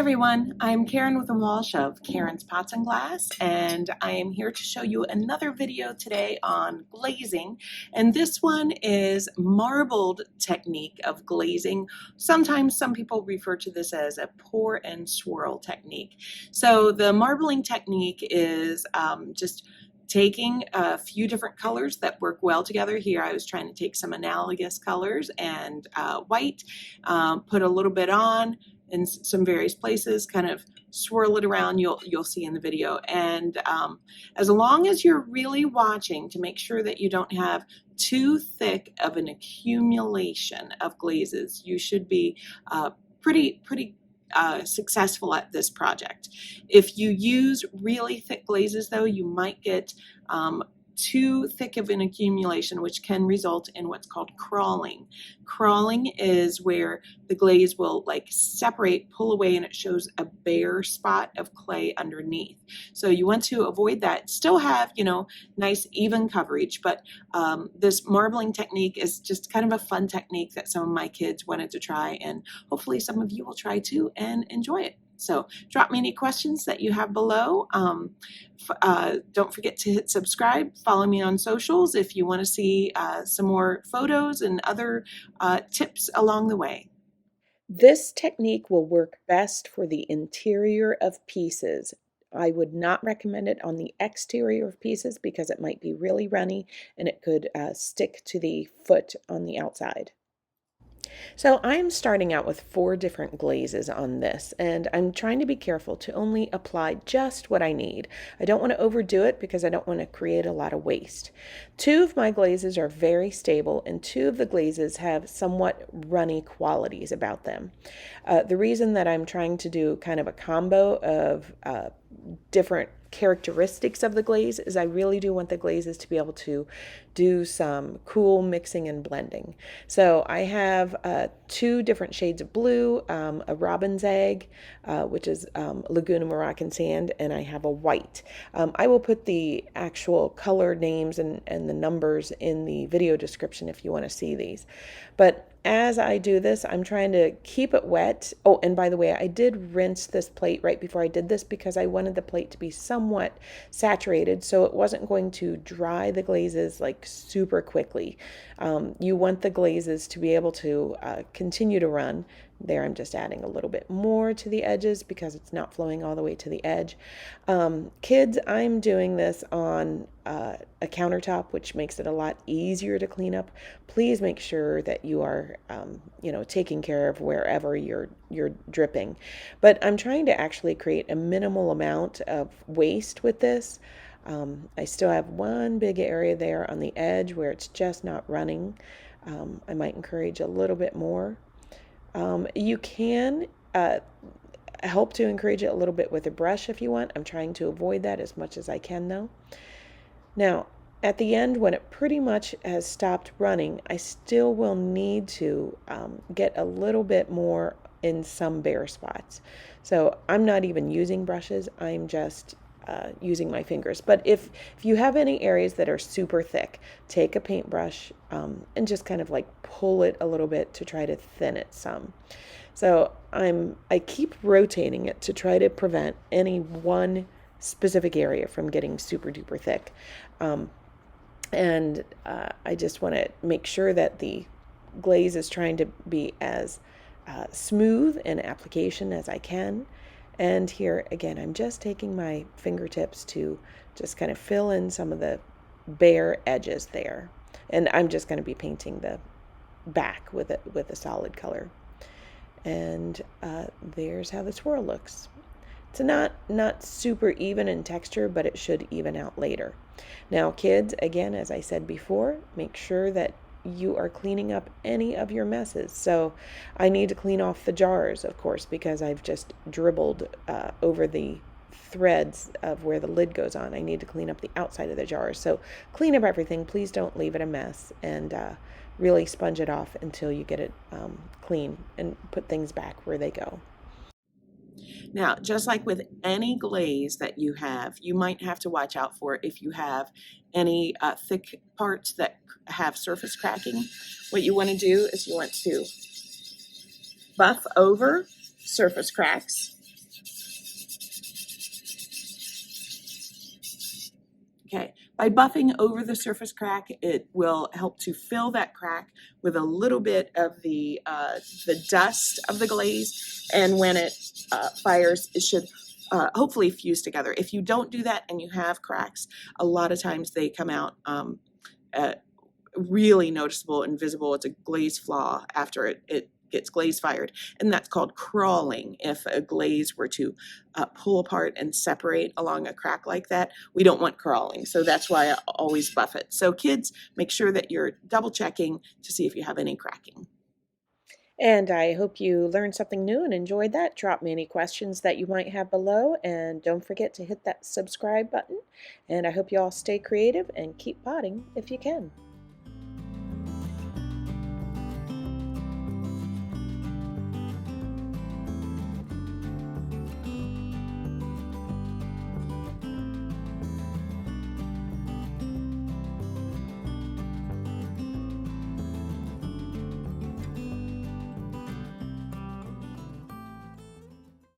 everyone, I'm Karen with the Walsh of Karen's Pots and Glass, and I am here to show you another video today on glazing. And this one is marbled technique of glazing. Sometimes some people refer to this as a pour and swirl technique. So the marbling technique is just taking a few different colors that work well together. Here I was trying to take some analogous colors and white, put a little bit on in some various places, kind of swirl it around, you'll see in the video. And as long as you're really watching to make sure that you don't have too thick of an accumulation of glazes, you should be pretty successful at this project. If you use really thick glazes though, you might get too thick of an accumulation, which can result in what's called crawling. Crawling is where the glaze will like separate, pull away, and it shows a bare spot of clay underneath. So you want to avoid that. Still have, you know, nice even coverage, but this marbling technique is just kind of a fun technique that some of my kids wanted to try, and hopefully some of you will try too and enjoy it. So drop me any questions that you have below. Don't forget to hit subscribe. Follow me on socials if you want to see some more photos and other tips along the way. This technique will work best for the interior of pieces. I would not recommend it on the exterior of pieces because it might be really runny and it could stick to the foot on the outside. So I'm starting out with 4 different glazes on this, and I'm trying to be careful to only apply just what I need. I don't want to overdo it because I don't want to create a lot of waste. 2 of my glazes are very stable, and 2 of the glazes have somewhat runny qualities about them. The reason that I'm trying to do kind of a combo of different characteristics of the glaze is I really do want the glazes to be able to do some cool mixing and blending. So I have 2 different shades of blue, a robin's egg, which is Laguna Moroccan sand, and I have a white. I will put the actual color names and the numbers in the video description if you want to see these. But as I do this, I'm trying to keep it wet. Oh, and by the way, I did rinse this plate right before I did this because I wanted the plate to be somewhat saturated so it wasn't going to dry the glazes like super quickly. You want the glazes to be able to continue to run. There I'm just adding a little bit more to the edges because it's not flowing all the way to the edge. Kids, I'm doing this on a countertop, which makes it a lot easier to clean up. Please make sure that you are taking care of wherever you're dripping. But I'm trying to actually create a minimal amount of waste with this. I still have one big area there on the edge where it's just not running. I might encourage a little bit more. You can help to encourage it a little bit with a brush if you want. I'm trying to avoid that as much as I can though. Now, at the end, when it pretty much has stopped running, I still will need to get a little bit more in some bare spots. So I'm not even using brushes, I'm just using my fingers. But if you have any areas that are super thick, take a paintbrush and just kind of like pull it a little bit to try to thin it some. So I keep rotating it to try to prevent any one specific area from getting super duper thick. I just want to make sure that the glaze is trying to be as smooth in application as I can. And here again, I'm just taking my fingertips to just kind of fill in some of the bare edges there. And I'm just going to be painting the back with a solid color. And there's how the swirl looks. It's not super even in texture, but it should even out later. Now, kids, again, as I said before, make sure that you are cleaning up any of your messes. So I need to clean off the jars, of course, because I've just dribbled over the threads of where the lid goes on. I need to clean up the outside of the jars. So clean up everything. Please don't leave it a mess, and really sponge it off until you get it clean and put things back where they go. Now, just like with any glaze that you have, you might have to watch out for if you have any thick parts that have surface cracking. What you want to do is you want to buff over surface cracks Okay, by buffing over the surface crack, it will help to fill that crack with a little bit of the dust of the glaze, and when it fires, it should hopefully fuse together. If you don't do that and you have cracks, a lot of times they come out really noticeable and visible. It's a glaze flaw after it gets glaze fired, and that's called crawling. If a glaze were to pull apart and separate along a crack like that, we don't want crawling, so that's why I always buff it. So kids, make sure that you're double checking to see if you have any cracking. And I hope you learned something new and enjoyed that. Drop me any questions that you might have below, and don't forget to hit that subscribe button. And I hope you all stay creative and keep potting if you can.